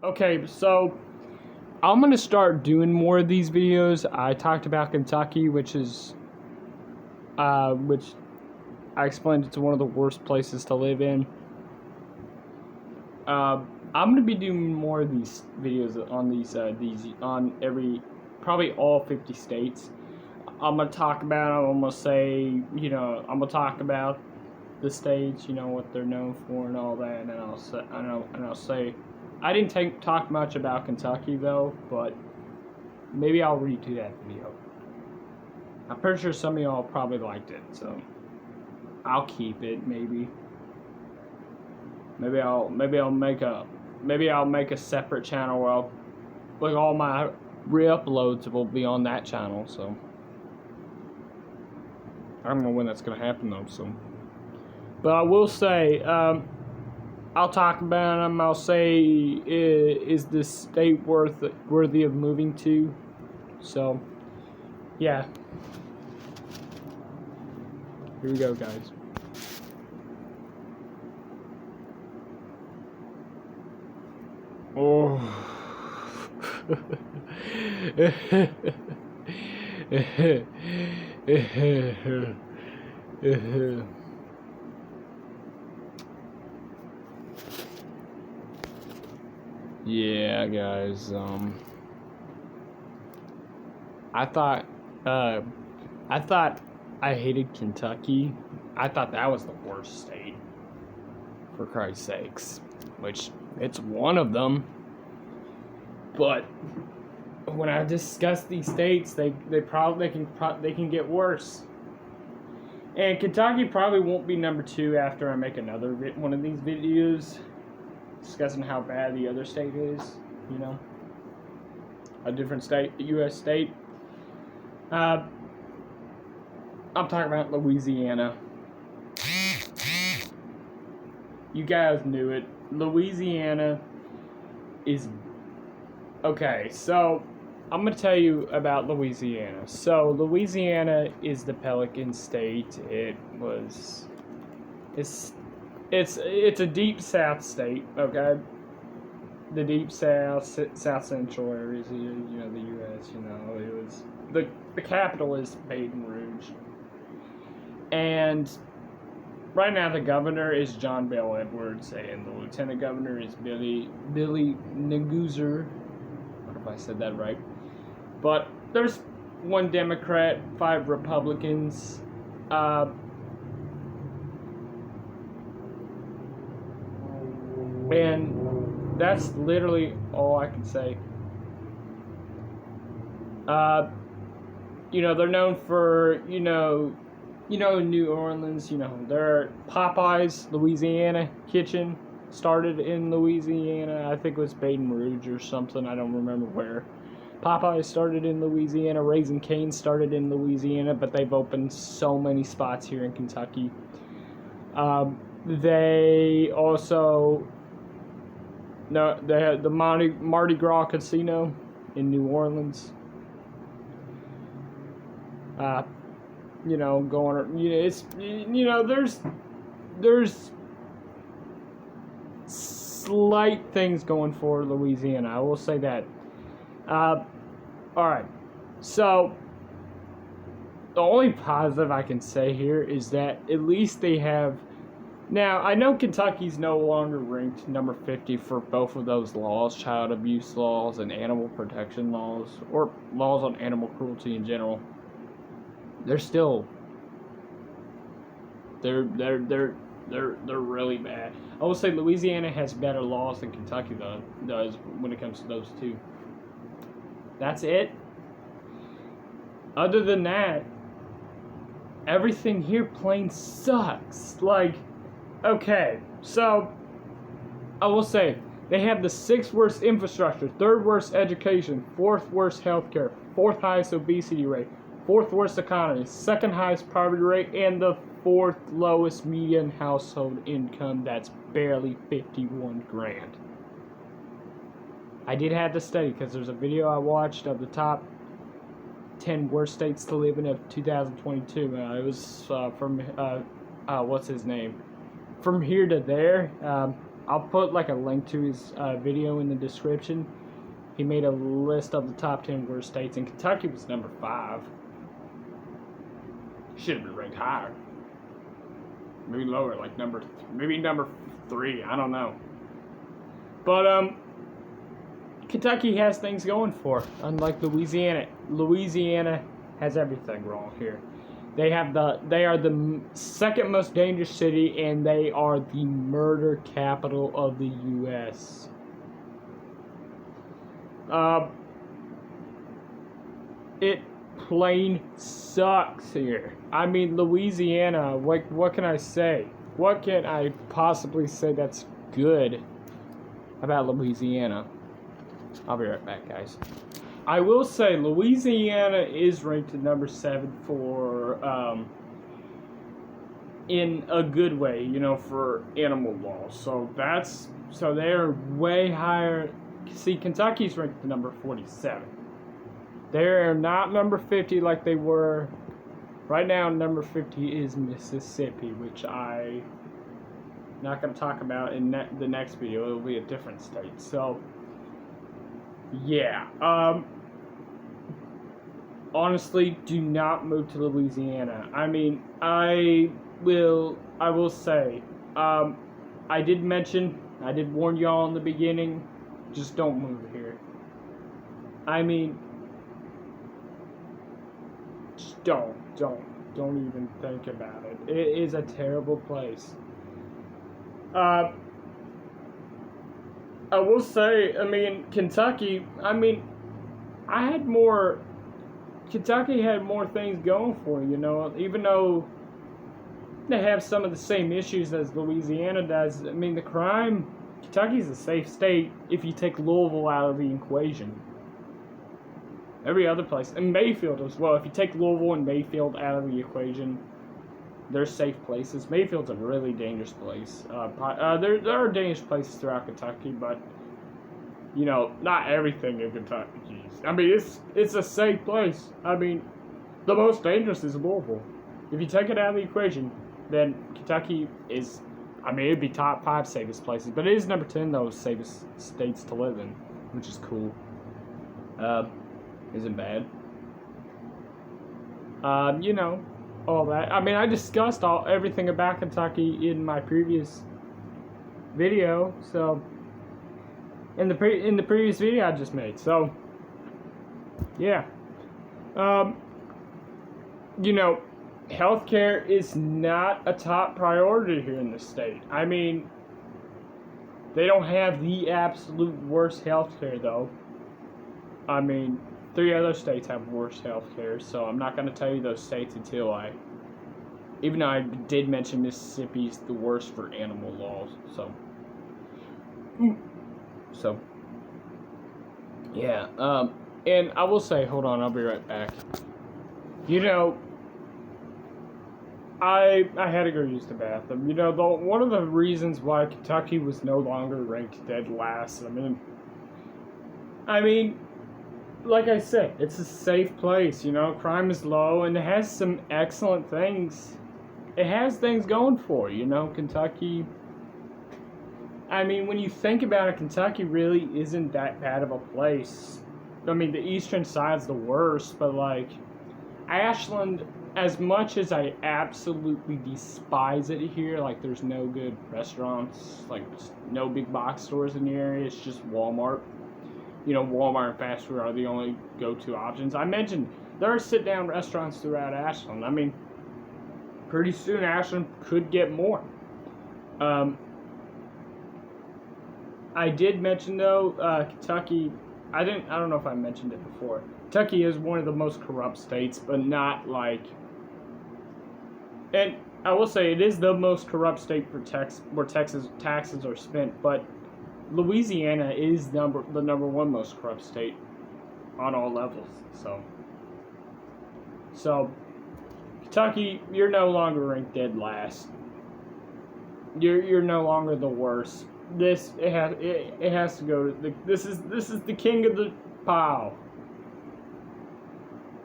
Okay, so I'm gonna start doing more of these videos. I talked about Kentucky, which I explained it's one of the worst places to live in. I'm gonna be doing more of these videos on these on probably all 50 states. I'm gonna talk about. I'm gonna say, I'm gonna talk about the states, what they're known for and all that, and I'll say, I didn't talk much about Kentucky though, but maybe I'll redo that video. I'm pretty sure some of y'all probably liked it, so I'll keep it. Maybe I'll make a separate channel where like all my re-uploads will be on that channel. So I don't know when that's gonna happen though. So, but I will say, I'll talk about them. I'll say, is this state worthy of moving to? So, yeah. Here we go, guys. Oh. Yeah, guys. I thought I hated Kentucky. I thought that was the worst state, for Christ's sakes. Which it's one of them. But when I discuss these states, they can get worse. And Kentucky probably won't be number 2 after I make another one of these videos discussing how bad the other state is. A different state, a U.S. state. I'm talking about Louisiana. You guys knew it. Louisiana is... Okay, so I'm going to tell you about Louisiana. So Louisiana is the Pelican State. It's a deep south state, okay? The deep south central areas of the U.S., it was... The capital is Baton Rouge. And right now the governor is John Bel Edwards, and the lieutenant governor is Billy Naguser. I don't know if I said that right. But there's 1 Democrat, 5 Republicans. And that's literally all I can say. They're known for, New Orleans, their Popeyes, Louisiana kitchen started in Louisiana. I think it was Baton Rouge or something. I don't remember where. Popeyes started in Louisiana. Raising Cane's started in Louisiana, but they've opened so many spots here in Kentucky. They also... No, they had the Mardi Gras Casino in New Orleans. There's slight things going for Louisiana. I will say that. All right. So the only positive I can say here is that at least they have. Now, I know Kentucky's no longer ranked number 50 for both of those laws, child abuse laws and animal protection laws, or laws on animal cruelty in general. They're still... They're really bad. I will say Louisiana has better laws than Kentucky does when it comes to those two. That's it. Other than that, everything here plain sucks. Like... Okay, so I will say they have the 6th worst infrastructure, 3rd worst education, 4th worst healthcare, 4th highest obesity rate, 4th worst economy, 2nd highest poverty rate, and the 4th lowest median household income. That's barely 51 grand. I did have to study because there's a video I watched of the top 10 worst states to live in of 2022. It was from what's his name? From Here to There. I'll put like a link to his video in the description. He made a list of the top 10 worst states, and Kentucky was number 5. Should have been ranked higher. Maybe lower, like maybe number 3. I don't know. But Kentucky has things going for it, unlike Louisiana. Louisiana has everything wrong here. They are the second most dangerous city, and they are the murder capital of the U.S. It plain sucks here. I mean, Louisiana, what can I say? What can I possibly say that's good about Louisiana? I'll be right back, guys. I will say Louisiana is ranked at number 7 for, in a good way, you know, for animal laws. So they're way higher. See, Kentucky's ranked at number 47. They're not number 50 like they were. Right now, number 50 is Mississippi, which I'm not going to talk about in the next video. It'll be a different state. So, yeah. Honestly, do not move to Louisiana. I mean, I will say, I did warn y'all in the beginning, just don't move here. I mean, just don't even think about it. It is a terrible place. I will say, I mean, Kentucky, Kentucky had more things going for it, you know, even though they have some of the same issues as Louisiana does. I mean, the crime, Kentucky's a safe state if you take Louisville out of the equation. Every other place, and Mayfield as well. If you take Louisville and Mayfield out of the equation, they're safe places. Mayfield's a really dangerous place. There are dangerous places throughout Kentucky, but you know, not everything in Kentucky. I mean, it's a safe place. I mean, the most dangerous is Louisville. If you take it out of the equation, then Kentucky is, I mean, it'd be top 5 safest places, but it is number 10 though, safest states to live in, which is cool. Isn't bad. You know, all that. I mean, I discussed everything about Kentucky in my previous video, so in the previous video I just made. So yeah. You know, healthcare is not a top priority here in the state. I mean, they don't have the absolute worst healthcare though. I mean, 3 other states have worse healthcare, so I'm not going to tell you those states until even though I did mention Mississippi's the worst for animal laws, so yeah, and I will say, hold on, I'll be right back. You know, I had to go use the bathroom. You know, one of the reasons why Kentucky was no longer ranked dead last, I mean, like I said, it's a safe place, you know, crime is low, and it has some excellent things. It has things going for it, you know, Kentucky. I mean, when you think about it, Kentucky really isn't that bad of a place. I mean, the eastern side's the worst, but, like, Ashland, as much as I absolutely despise it here, like, there's no good restaurants, like, no big box stores in the area, it's just Walmart. You know, Walmart and fast food are the only go-to options. I mentioned there are sit-down restaurants throughout Ashland. I mean, pretty soon Ashland could get more. I did mention though, Kentucky. I don't know if I mentioned it before. Kentucky is one of the most corrupt states, but not like. And I will say it is the most corrupt state for where Texas taxes are spent, but Louisiana is the number 1 most corrupt state on all levels. So Kentucky, you're no longer ranked dead last. You're no longer the worst. It has to go to this is the king of the pile.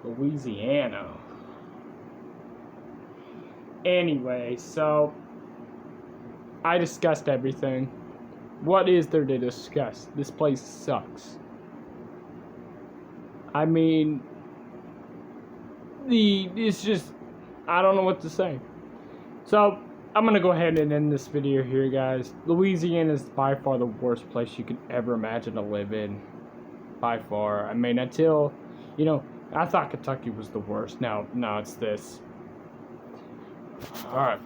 Louisiana. Anyway, so I discussed everything. What is there to discuss? This place sucks. I mean, it's just, I don't know what to say. So, I'm going to go ahead and end this video here, guys. Louisiana is by far the worst place you could ever imagine to live in. By far. I mean, until, I thought Kentucky was the worst. Now it's this. Alright.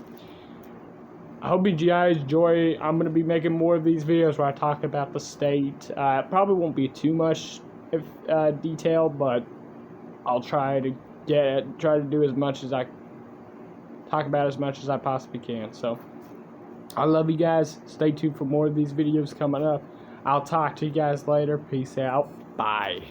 I hope you guys enjoy. I'm going to be making more of these videos where I talk about the state. It probably won't be too much detail, but I'll try to do as much as I talk about as much as I possibly can. So I love you guys. Stay tuned for more of these videos coming up. I'll talk to you guys later. Peace out. Bye.